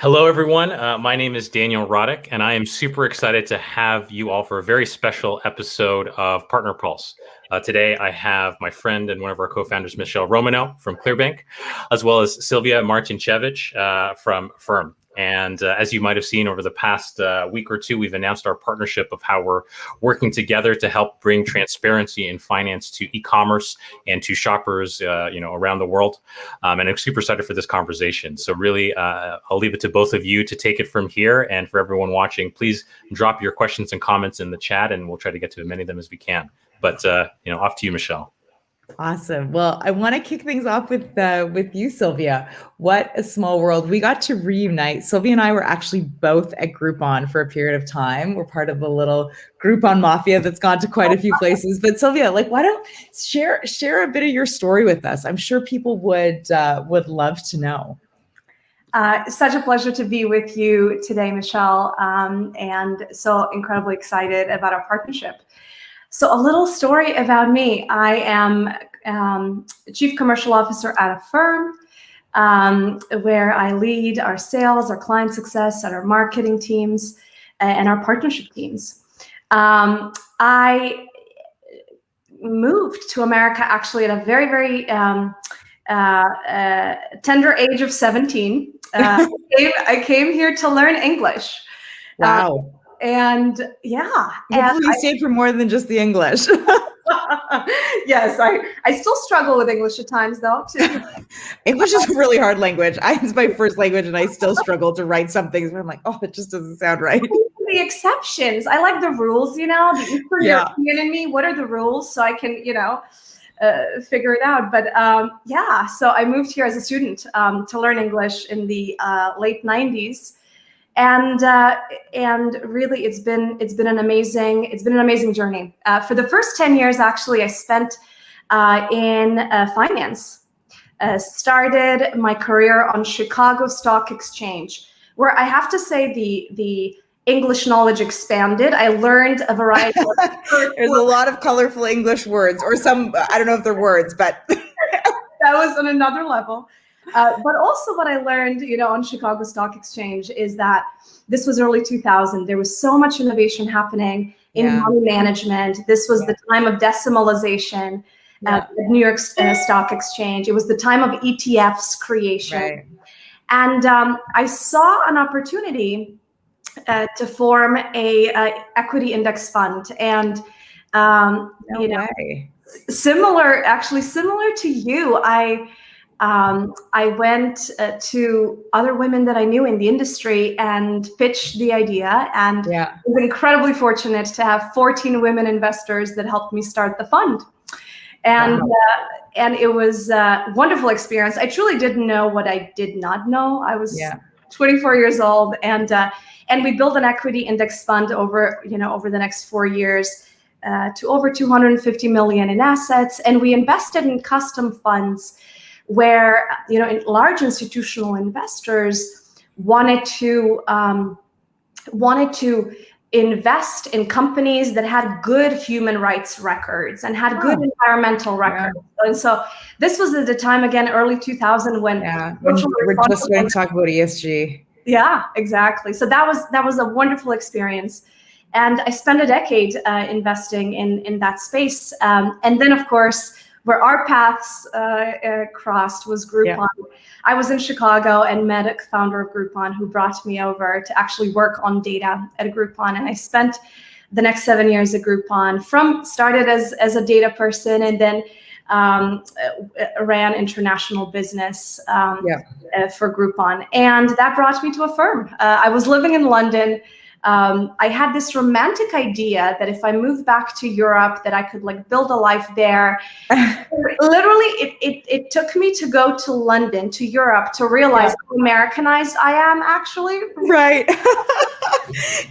Hello, everyone. My name is Daniel Roddick, and I am super excited to have you all for a very special episode of Partner Pulse. Today, I have my friend and one of our co-founders, Michele Romanow from Clearbanc, as well as Silvija Martincevic from Affirm. And as you might have seen over the past week or two, we've announced our partnership of how we're working together to help bring transparency in finance to e-commerce and to shoppers, around the world. And I'm super excited for this conversation. So really, I'll leave it to both of you to take it from here. And for everyone watching, please drop your questions and comments in the chat, and we'll try to get to as many of them as we can. But off to you, Michele. Awesome. Well, I want to kick things off with you, Silvija. What a small world. We got to reunite. Silvija and I were actually both at Groupon for a period of time. We're part of the little Groupon mafia that's gone to quite a few places. But Silvija, why don't share a bit of your story with us? I'm sure people would love to know. Such a pleasure to be with you today, Michele, and so incredibly excited about our partnership. So a little story about me. I am Chief Commercial Officer at Affirm, where I lead our sales, our client success, and our marketing teams, and our partnership teams. I moved to America actually at a very, very tender age of 17. I came here to learn English. Wow. And yeah. Hopefully you stayed for more than just the English. Yes, I still struggle with English at times though. English is a really hard language. It's my first language and I still struggle to write some things where I'm like, oh, it just doesn't sound right. The exceptions. I like the rules, the Eastern European in me. What are the rules? So I can, figure it out. But so I moved here as a student to learn English in the late 90s. And really, it's been an amazing journey. For the first 10 years, actually, I spent in finance. Started my career on Chicago Stock Exchange, where I have to say the English knowledge expanded. I learned a variety of there's a lot of colorful English words, or some, I don't know if they're words, but that was on another level. But also what I learned, on Chicago Stock Exchange is that this was early 2000. There was so much innovation happening in money management. This was the time of decimalization at the New York Stock Exchange. It was the time of ETFs creation. Right. And I saw an opportunity to form a equity index fund. And, similar to you, I went to other women that I knew in the industry and pitched the idea, and was incredibly fortunate to have 14 women investors that helped me start the fund. And and it was a wonderful experience. I truly didn't know what I did not know. I was 24 years old, and we built an equity index fund over the next 4 years to over 250 million in assets, and we invested in custom funds where large institutional investors wanted to invest in companies that had good human rights records and had good environmental records. And so this was at the time, again, early 2000, when we're just going to talk about ESG. Yeah, exactly. So that was a wonderful experience. And I spent a decade investing in that space. And then, of course, where our paths crossed was Groupon. I was in Chicago and met a founder of Groupon who brought me over to actually work on data at Groupon. And I spent the next 7 years at Groupon. Started as a data person, and then ran international business for Groupon. And that brought me to Affirm. I was living in London. I had this romantic idea that if I moved back to Europe, that I could build a life there. Literally, it took me to go to London, to Europe, to realize how Americanized I am, actually. Right.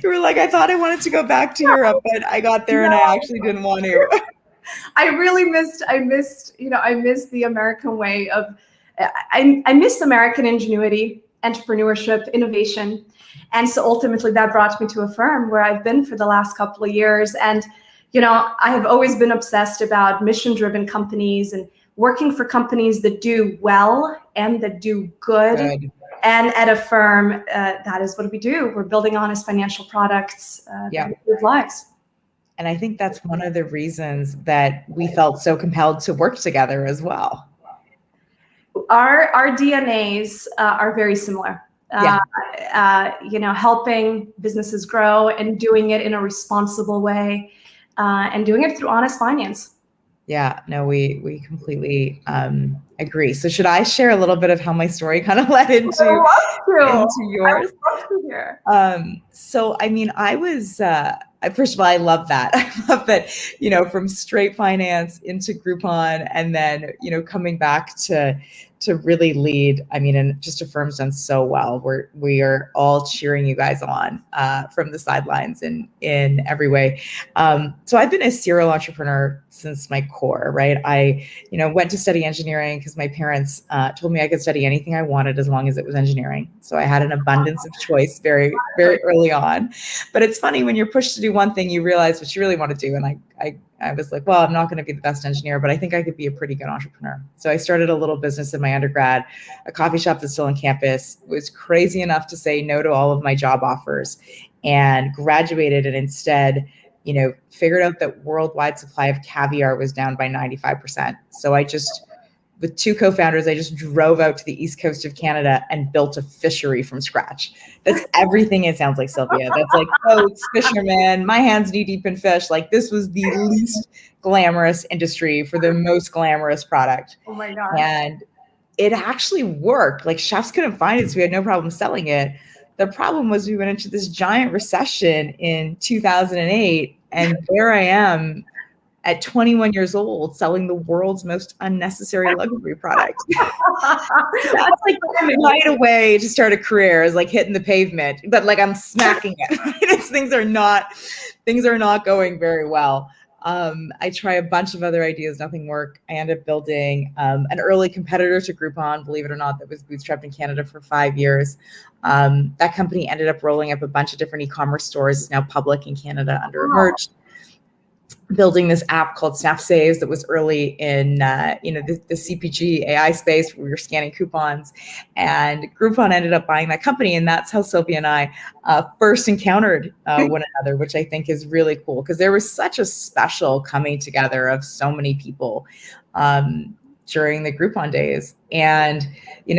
You were like, I thought I wanted to go back to Europe, but I got there and I actually didn't want to. I missed the American way of, I missed American ingenuity, entrepreneurship, innovation. And so ultimately that brought me to Affirm, where I've been for the last couple of years. And, I have always been obsessed about mission-driven companies and working for companies that do well and that do good. And at Affirm, that is what we do. We're building honest financial products that improve lives. And I think that's one of the reasons that we felt so compelled to work together as well. Our DNAs are very similar. Helping businesses grow and doing it in a responsible way, and doing it through honest finance. Yeah, no, we completely agree. So should I share a little bit of how my story kind of led into yours? So, I mean, I was, first of all, I love that. I love that, from straight finance into Groupon, and then, coming back to really lead. I mean, and just Affirm's done so well. We are all cheering you guys on from the sidelines in every way. So I've been a serial entrepreneur since my core, right? I, went to study engineering because my parents told me I could study anything I wanted as long as it was engineering. So I had an abundance of choice very, very early on. But it's funny, when you're pushed to do one thing, you realize what you really want to do. And I was like, well, I'm not going to be the best engineer, but I think I could be a pretty good entrepreneur. So I started a little business in my undergrad, a coffee shop that's still on campus. Was crazy enough to say no to all of my job offers, and graduated, and instead, figured out that worldwide supply of caviar was down by 95%. So with two co-founders, I just drove out to the east coast of Canada and built a fishery from scratch. That's everything it sounds like, Silvija. That's like boats, fishermen, my hands knee deep in fish. Like, this was the least glamorous industry for the most glamorous product. Oh my God. And it actually worked. Like, chefs couldn't find it, so we had no problem selling it. The problem was we went into this giant recession in 2008, and there I am at 21 years old selling the world's most unnecessary luxury product. That's like right away to start a career, is like hitting the pavement, but like I'm smacking it. Right? Things are not going very well. I try a bunch of other ideas, nothing work. I end up building an early competitor to Groupon, believe it or not, that was bootstrapped in Canada for 5 years. That company ended up rolling up a bunch of different e-commerce stores, is now public in Canada under Emerge. Building this app called Snap Saves that was early in the CPG AI space, where we were scanning coupons, and Groupon ended up buying that company, and that's how Silvija and I first encountered one another, which I think is really cool, because there was such a special coming together of so many people during the Groupon days. And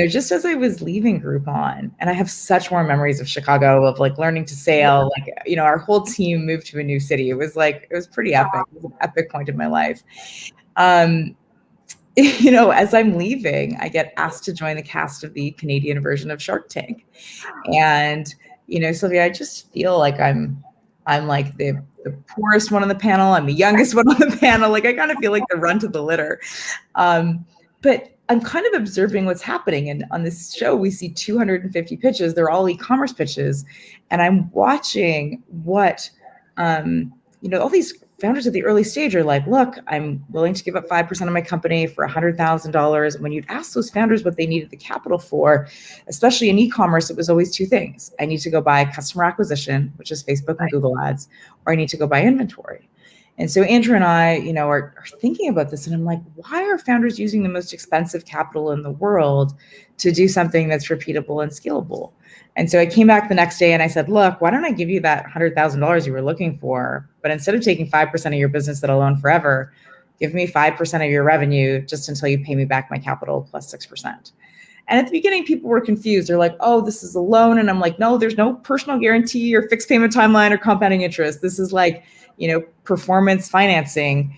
just as I was leaving Groupon, and I have such warm memories of Chicago, of like learning to sail, like our whole team moved to a new city. It was pretty epic. It was an epic point in my life. As I'm leaving, I get asked to join the cast of the Canadian version of Shark Tank. And Silvija, I just feel like I'm like the poorest one on the panel. I'm the youngest one on the panel. Like, I kind of feel like the run to the litter. But I'm kind of observing what's happening. And on this show, we see 250 pitches. They're all e-commerce pitches. And I'm watching what, all these founders at the early stage are like, look, I'm willing to give up 5% of my company for $100,000. When you'd ask those founders what they needed the capital for, especially in e-commerce, it was always two things. I need to go buy customer acquisition, which is Facebook and Google ads, or I need to go buy inventory. And so Andrew and I, are thinking about this, and I'm like, why are founders using the most expensive capital in the world to do something that's repeatable and scalable? And so I came back the next day and I said, look, why don't I give you that $100,000 you were looking for? But instead of taking 5% of your business that'll own forever, give me 5% of your revenue just until you pay me back my capital plus 6%. And at the beginning, people were confused. They're like, oh, this is a loan. And I'm like, no, there's no personal guarantee or fixed payment timeline or compounding interest. This is like, performance financing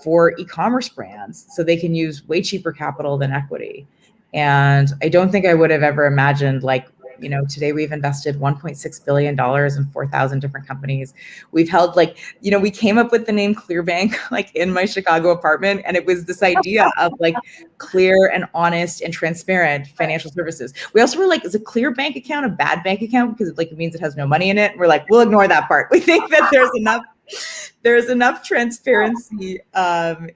for e-commerce brands, so they can use way cheaper capital than equity. And I don't think I would have ever imagined, today we've invested $1.6 billion in 4,000 different companies. We've held we came up with the name Clearbanc, in my Chicago apartment. And it was this idea of clear and honest and transparent financial services. We also were like, is a clear bank account a bad bank account? Because it means it has no money in it. We're like, we'll ignore that part. We think that there's enough transparency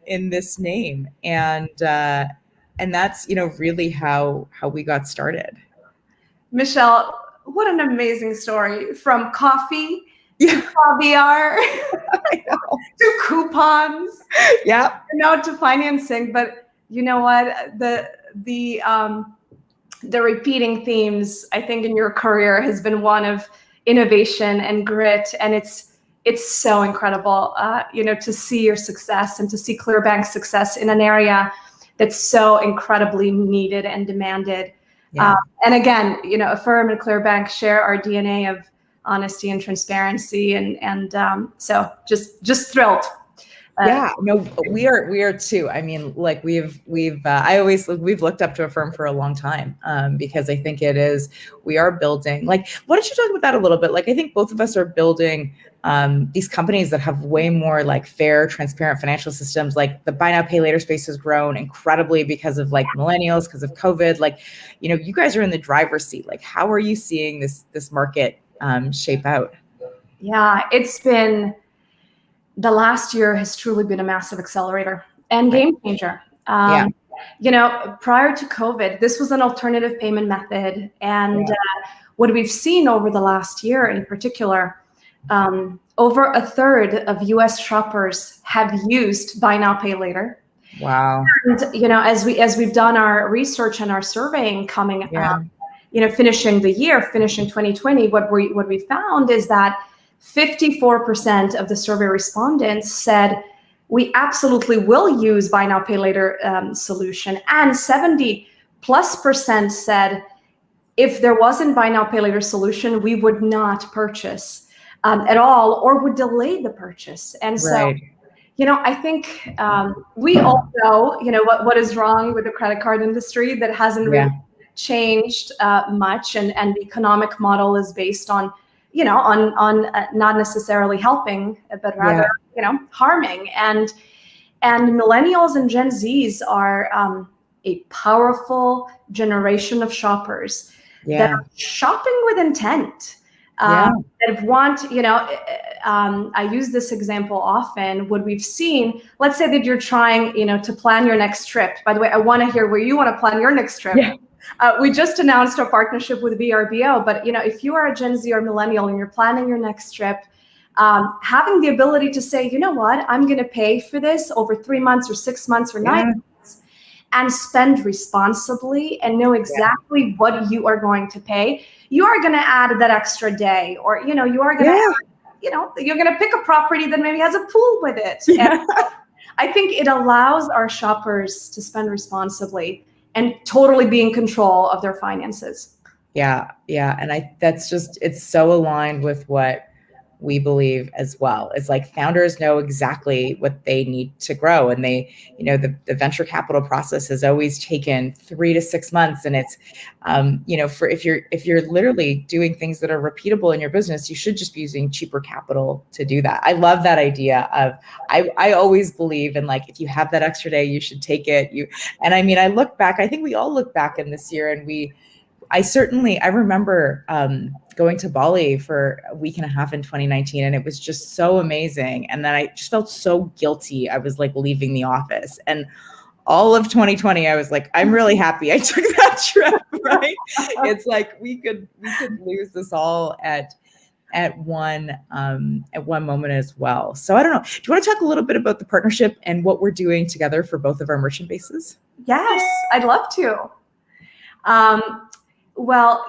in this name. And that's, really how we got started. Michele, what an amazing story. From coffee to caviar to coupons. Yeah. Now to financing. But you know what, the repeating themes, I think, in your career has been one of innovation and grit, and it's so incredible, to see your success and to see Clearbanc's success in an area that's so incredibly needed and demanded. Yeah. And again, Affirm and Clearbanc share our DNA of honesty and transparency, and so just thrilled. Yeah, no, we are too. I mean, like we've looked up to Affirm for a long time, because I think we are building, like, why don't you talk about that a little bit? Like, I think both of us are building these companies that have way more like fair, transparent financial systems. Like the buy now, pay later space has grown incredibly because of like millennials, because of COVID. Like, you guys are in the driver's seat. Like, how are you seeing this market shape out? Yeah, the last year has truly been a massive accelerator and game changer. Prior to COVID, this was an alternative payment method. And what we've seen over the last year in particular, over a third of US shoppers have used buy now, pay later. Wow. And, as we've done our research and our surveying coming finishing 2020, what we found is that 54% of the survey respondents said we absolutely will use buy now, pay later solution, and 70+% said if there wasn't buy now, pay later solution, we would not purchase at all, or would delay the purchase. And so, I think we all know, what is wrong with the credit card industry that hasn't really changed much, and the economic model is based on not necessarily helping, but rather, harming. And millennials and Gen Zs are a powerful generation of shoppers that are shopping with intent. That want, I use this example often. What we've seen, let's say that you're trying, to plan your next trip. By the way, I want to hear where you want to plan your next trip. Yeah. We just announced our partnership with VRBO, but if you are a Gen Z or millennial and you're planning your next trip, having the ability to say, you know what, I'm going to pay for this over 3 months or 6 months or 9 months, and spend responsibly and know exactly what you are going to pay. You are going to add that extra day, or you are going to, you're going to pick a property that maybe has a pool with it. And I think it allows our shoppers to spend responsibly and totally be in control of their finances. Yeah. And it's so aligned with what we believe as well. It's like founders know exactly what they need to grow. And they, the venture capital process has always taken 3 to 6 months. And it's, if you're literally doing things that are repeatable in your business, you should just be using cheaper capital to do that. I love that idea of, I always believe in, like, if you have that extra day, you should take it. I look back, I think we all look back in this year, and I remember going to Bali for a week and a half in 2019, and it was just so amazing. And then I just felt so guilty. I was like leaving the office, and all of 2020, I was like, I'm really happy I took that trip, right? It's like we could lose this all at one moment as well. So I don't know. Do you want to talk a little bit about the partnership and what we're doing together for both of our merchant bases? Yes, I'd love to. Well,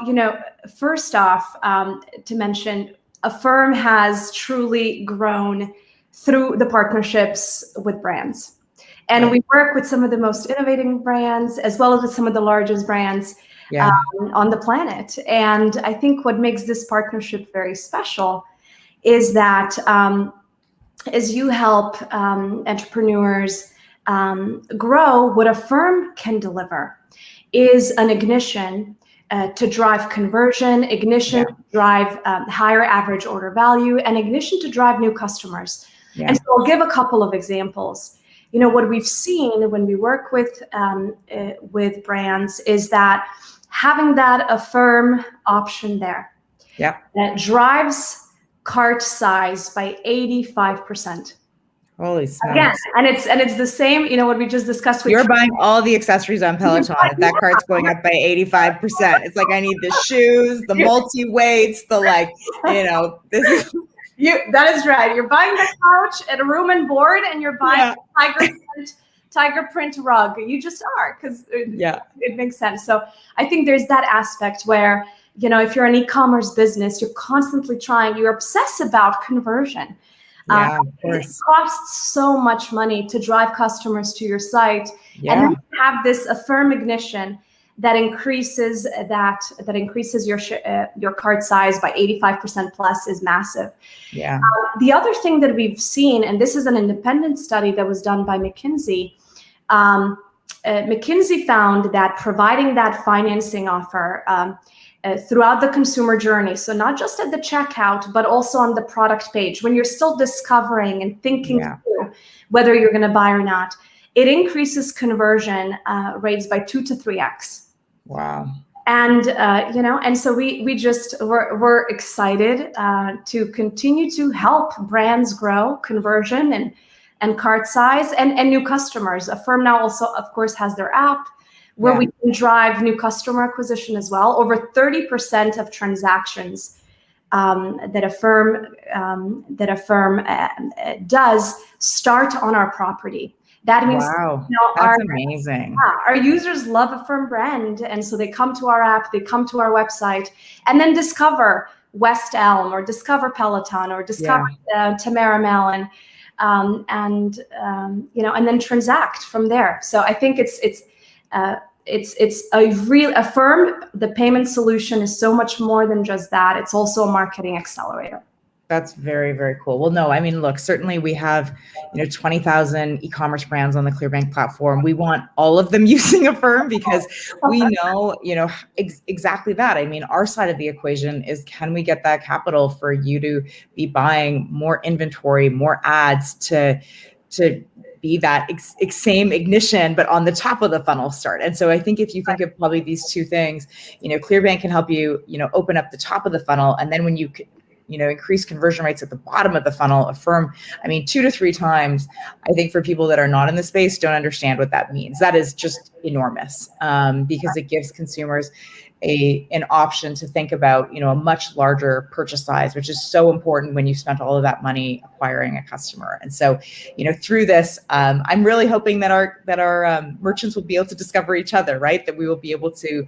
first off, to mention, Affirm has truly grown through the partnerships with brands. And we work with some of the most innovative brands, as well as with some of the largest brands on the planet. And I think what makes this partnership very special is that as you help entrepreneurs grow, what Affirm can deliver is an ignition to drive conversion, ignition to drive higher average order value, and ignition to drive new customers. And so I'll give a couple of examples. What we've seen when we work with brands is that having that Affirm option there that drives cart size by 85%. Holy smokes. Again, and it's the same, what we just discussed with you're buying all the accessories on Peloton. That cart's going up by 85%. It's like, I need the shoes, the multi-weights, this is that is right. You're buying the couch at a room and board, and you're buying the Tiger tiger print rug. You just are, because it makes sense. So I think there's that aspect where, if you're an e-commerce business, you're constantly you're obsessed about conversion. Yeah, of course. It costs so much money to drive customers to your site. And then you have this Affirm ignition that increases your cart size by 85% plus is massive. Yeah. The other thing that we've seen, and this is an independent study that was done by McKinsey, McKinsey found that providing that financing offer throughout the consumer journey, so not just at the checkout, but also on the product page, when you're still discovering and thinking through whether you're going to buy or not, it increases conversion rates by 2 to 3x. Wow. And and so we're excited to continue to help brands grow conversion and cart size and new customers. Affirm now also, of course, has their app where we can drive new customer acquisition as well. Over 30% of transactions that Affirm does start on our property. That means that's amazing. Our users love Affirm brand, and so they come to our app, they come to our website, and then discover West Elm or discover Peloton or discover Tamara Mellon, and then transact from there. So I think it's a real Affirm. The payment solution is so much more than just that. It's also a marketing accelerator. That's very, very cool. Well, no, I mean, look, certainly we have, 20,000 e-commerce brands on the Clearbanc platform. We want all of them using Affirm because we know, exactly that. I mean, our side of the equation is, can we get that capital for you to be buying more inventory, more ads to be that same ignition, but on the top of the funnel start. And so I think if you think of probably these two things, Clearbanc can help you, open up the top of the funnel. And then when you increase conversion rates at the bottom of the funnel, Affirm, 2 to 3 times. I think for people that are not in the space, don't understand what that means. That is just enormous because it gives consumers an option to think about, a much larger purchase size, which is so important when you've spent all of that money acquiring a customer. And so, through this, I'm really hoping that our merchants will be able to discover each other, right? That we will be able to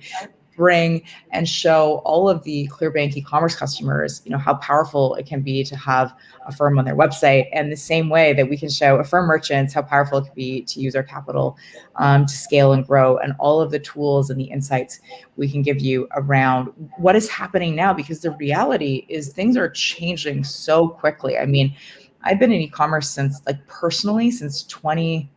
bring and show all of the Clearbanc e-commerce customers, how powerful it can be to have Affirm on their website, and the same way that we can show Affirm merchants how powerful it can be to use our capital to scale and grow, and all of the tools and the insights we can give you around what is happening now, because the reality is things are changing so quickly. I mean, I've been in e-commerce since 2011.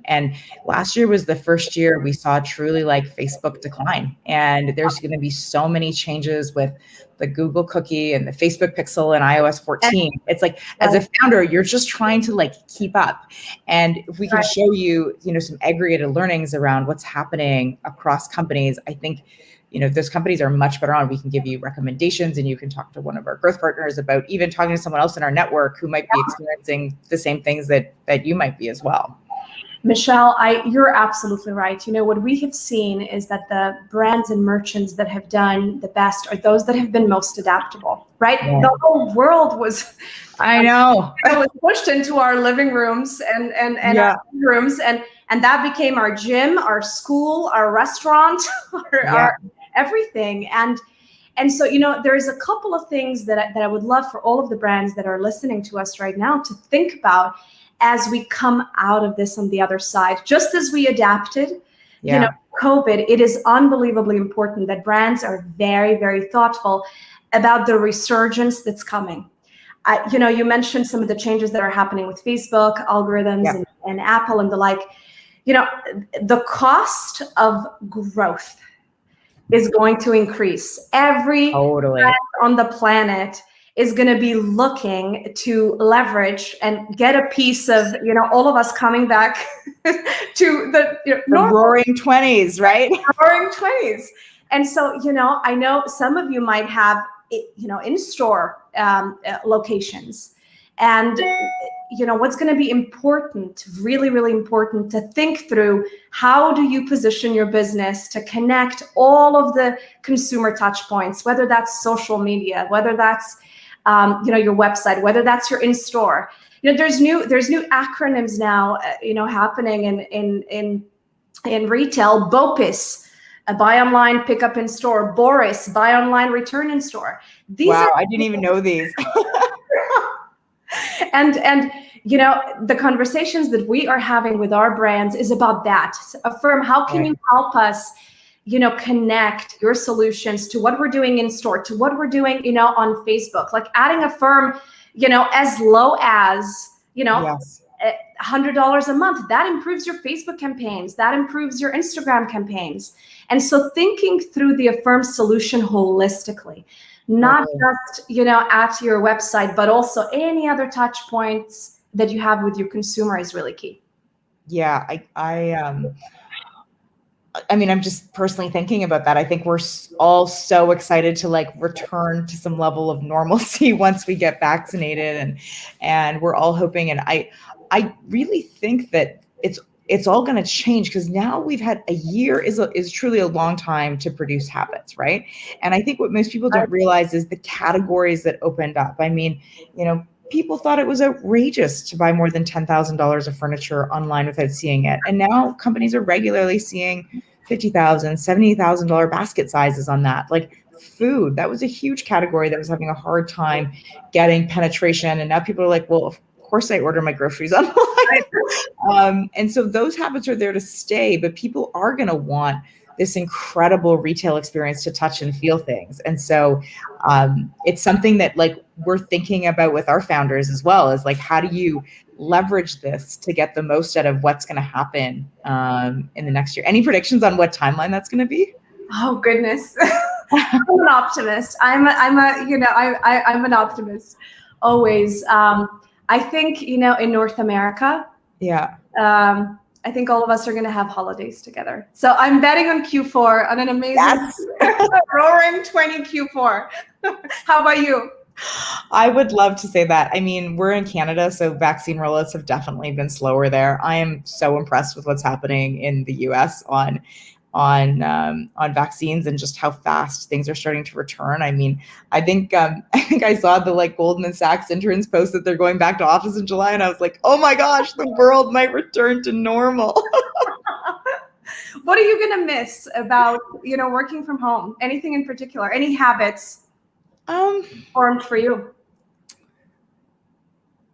And last year was the first year we saw truly Facebook decline. And there's going to be so many changes with the Google cookie and the Facebook pixel and iOS 14. It's as a founder, you're just trying to keep up. And if we can show you, some aggregated learnings around what's happening across companies, I think, those companies are much better on. We can give you recommendations, and you can talk to one of our growth partners about even talking to someone else in our network who might be experiencing the same things that you might be as well. Michele, you're absolutely right. What we have seen is that the brands and merchants that have done the best are those that have been most adaptable, right? Yeah. The whole world was, was pushed into our living rooms and our rooms, and that became our gym, our school, our restaurant, our everything. And so, there's a couple of things that I would love for all of the brands that are listening to us right now to think about as we come out of this on the other side. Just as we adapted, COVID, it is unbelievably important that brands are very, very thoughtful about the resurgence that's coming. You mentioned some of the changes that are happening with Facebook, algorithms, and Apple and the like. The cost of growth is going to increase. Every brand on the planet is going to be looking to leverage and get a piece of, all of us coming back to the roaring 20s, right? Roaring 20s. And so, I know some of you might have, in-store locations. And, what's going to be important, really, really important to think through, how do you position your business to connect all of the consumer touch points, whether that's social media, whether that's your website, whether that's your in-store, there's new acronyms now, happening in retail. BOPIS, buy online, pick up in store. BORIS, buy online, return in store. Wow, I didn't even know these. and the conversations that we are having with our brands is about that. Affirm, how can you help us, connect your solutions to what we're doing in store, to what we're doing, on Facebook, like adding Affirm, as low as, Yes. $100 a month. That improves your Facebook campaigns. That improves your Instagram campaigns. And so thinking through the Affirm solution holistically, not just, at your website, but also any other touch points that you have with your consumer is really key. Yeah, I mean, I'm just personally thinking about that. I think we're all so excited to like return to some level of normalcy once we get vaccinated, and we're all hoping. And I really think that it's all going to change, because now we've had a year is truly a long time to produce habits, right? And I think what most people don't realize is the categories that opened up. I mean, people thought it was outrageous to buy more than $10,000 of furniture online without seeing it. And now companies are regularly seeing $50,000, $70,000 basket sizes on that. Like food, that was a huge category that was having a hard time getting penetration. And now people are like, well, of course I order my groceries online. And so those habits are there to stay, but people are going to want this incredible retail experience to touch and feel things. And so it's something that like we're thinking about with our founders as well, is like, how do you leverage this to get the most out of what's going to happen in the next year? Any predictions on what timeline that's going to be? Oh goodness. I'm an optimist. I'm an optimist always. I think, in North America, I think all of us are going to have holidays together. So I'm betting on Q4, on an amazing roaring 20 Q4. How about you? I would love to say that. I mean, we're in Canada, so vaccine rollouts have definitely been slower there. I am so impressed with what's happening in the US on vaccines and just how fast things are starting to return. I mean, I think I saw the like Goldman Sachs interns post that they're going back to office in July, and I was like, oh my gosh, the world might return to normal. What are you gonna miss about working from home? Anything in particular? Any habits formed for you?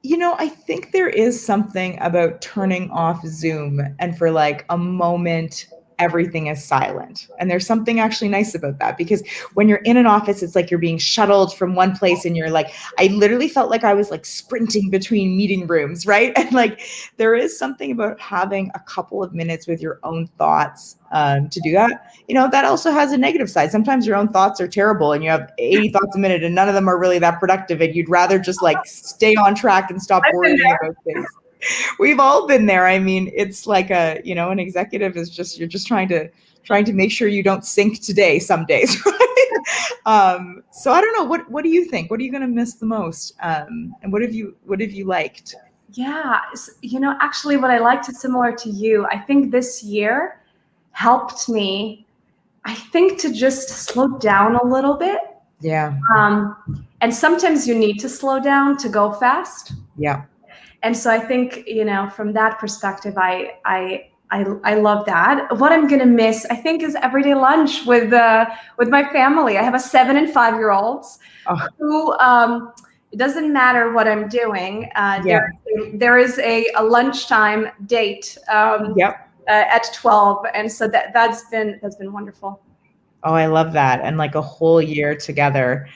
I think there is something about turning off Zoom and for like a moment everything is silent. And there's something actually nice about that, because when you're in an office, it's like you're being shuttled from one place and you're like, I literally felt like I was like sprinting between meeting rooms, right? And like, there is something about having a couple of minutes with your own thoughts to do that. That also has a negative side. Sometimes your own thoughts are terrible and you have 80 thoughts a minute and none of them are really that productive, and you'd rather just like stay on track and stop worrying about things. We've all been there. I mean, it's like an executive is just, you're just trying to make sure you don't sink today some days, right? So I don't know, what do you think? What are you going to miss the most? And what have you liked? Yeah, actually what I liked is similar to you. I think this year helped me, I think, to just slow down a little bit. Yeah. And sometimes you need to slow down to go fast. Yeah. And so I think, from that perspective, I love that. What I'm going to miss, I think, is everyday lunch with my family. I have a 7 and 5-year-olds who, it doesn't matter what I'm doing. There is a lunchtime date at 12. And so that's been wonderful. Oh, I love that. And like a whole year together,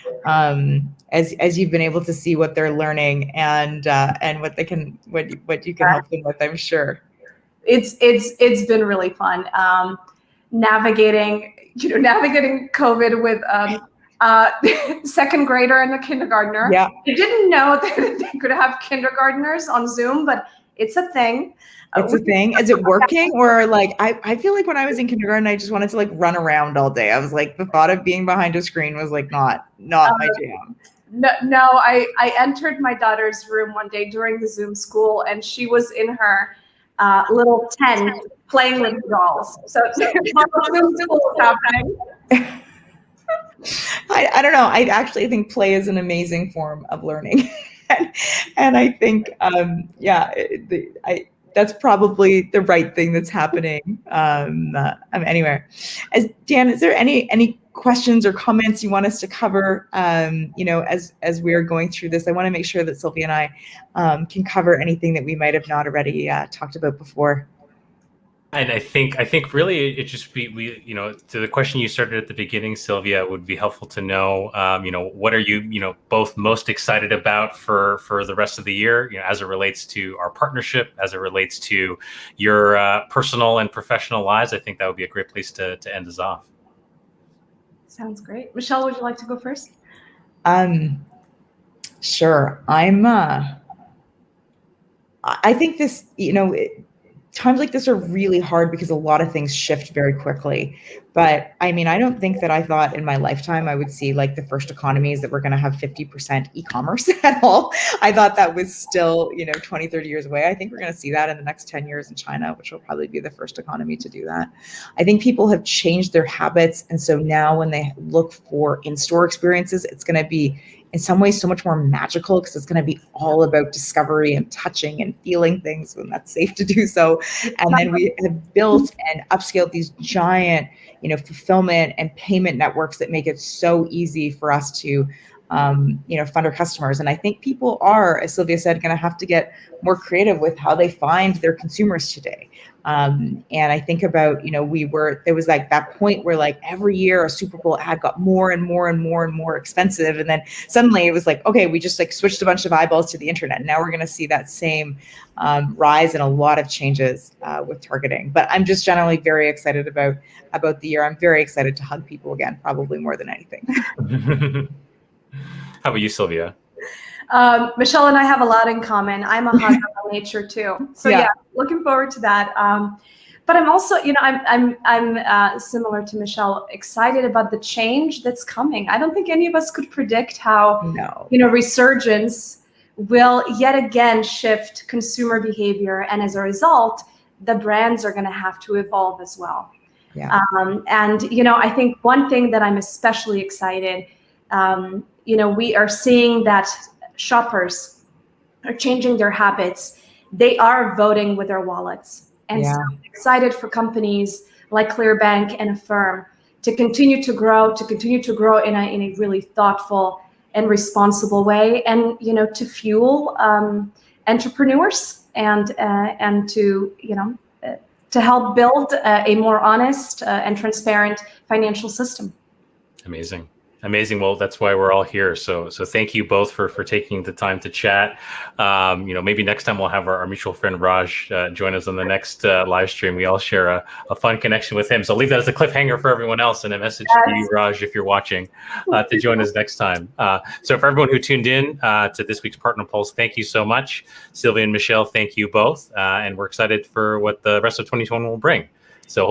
as you've been able to see what they're learning and what you can help them with, I'm sure. It's been really fun. Navigating COVID with second grader and a kindergartner. Yeah. I didn't know that they could have kindergartners on Zoom, but it's a thing. It's a thing. Is it working? Or like, I feel like when I was in kindergarten, I just wanted to like run around all day. I was like, the thought of being behind a screen was like not my jam. No, I entered my daughter's room one day during the Zoom school, and she was in her little tent playing with dolls. So Zoom school is happening. I don't know. I actually think play is an amazing form of learning. and I think, that's probably the right thing that's happening. Anyway, Dan, is there any questions or comments you want us to cover? As we're going through this, I want to make sure that Silvija and I can cover anything that we might have not already talked about before. And I think really it just be, to the question you started at the beginning, Silvija, it would be helpful to know, what are you, both most excited about for the rest of the year, as it relates to our partnership, as it relates to your personal and professional lives. I think that would be a great place to end us off. Sounds great. Michele, would you like to go first? Sure. I think this, times like this are really hard because a lot of things shift very quickly. But I mean, I don't think that I thought in my lifetime I would see like the first economies that were going to have 50% e-commerce at all. I thought that was still, 20, 30 years away. I think we're going to see that in the next 10 years in China, which will probably be the first economy to do that. I think people have changed their habits. And so now when they look for in-store experiences, it's going to be in some ways so much more magical because it's going to be all about discovery and touching and feeling things when that's safe to do so. And then we have built and upscaled these giant, fulfillment and payment networks that make it so easy for us to, fund our customers. And I think people are, as Silvija said, going to have to get more creative with how they find their consumers today. And I think about, there was like that point where like every year a Super Bowl ad got more and more and more and more expensive. And then suddenly it was like, okay, we just like switched a bunch of eyeballs to the internet. And now we're going to see that same rise and a lot of changes with targeting. But I'm just generally very excited about the year. I'm very excited to hug people again, probably more than anything. How about you, Silvija? Michele and I have a lot in common. I'm a hugger by nature too. So yeah, looking forward to that. But I'm also, I'm similar to Michele, excited about the change that's coming. I don't think any of us could predict how, resurgence will yet again shift consumer behavior. And as a result, the brands are going to have to evolve as well. Yeah. I think one thing that I'm especially excited, we are seeing that shoppers are changing their habits. They are voting with their wallets. And so I'm excited for companies like Clearbanc and Affirm to continue to grow in a really thoughtful and responsible way, and to fuel entrepreneurs and to help build a more honest and transparent financial system. Amazing. Well, that's why we're all here. So thank you both for taking the time to chat. Maybe next time we'll have our mutual friend Raj join us on the next live stream. We all share a fun connection with him. So leave that as a cliffhanger for everyone else, and a message to you, Raj, if you're watching, to join us next time. So for everyone who tuned in to this week's Partner Pulse, thank you so much. Silvija and Michele, thank you both. And we're excited for what the rest of 2021 will bring. So hope you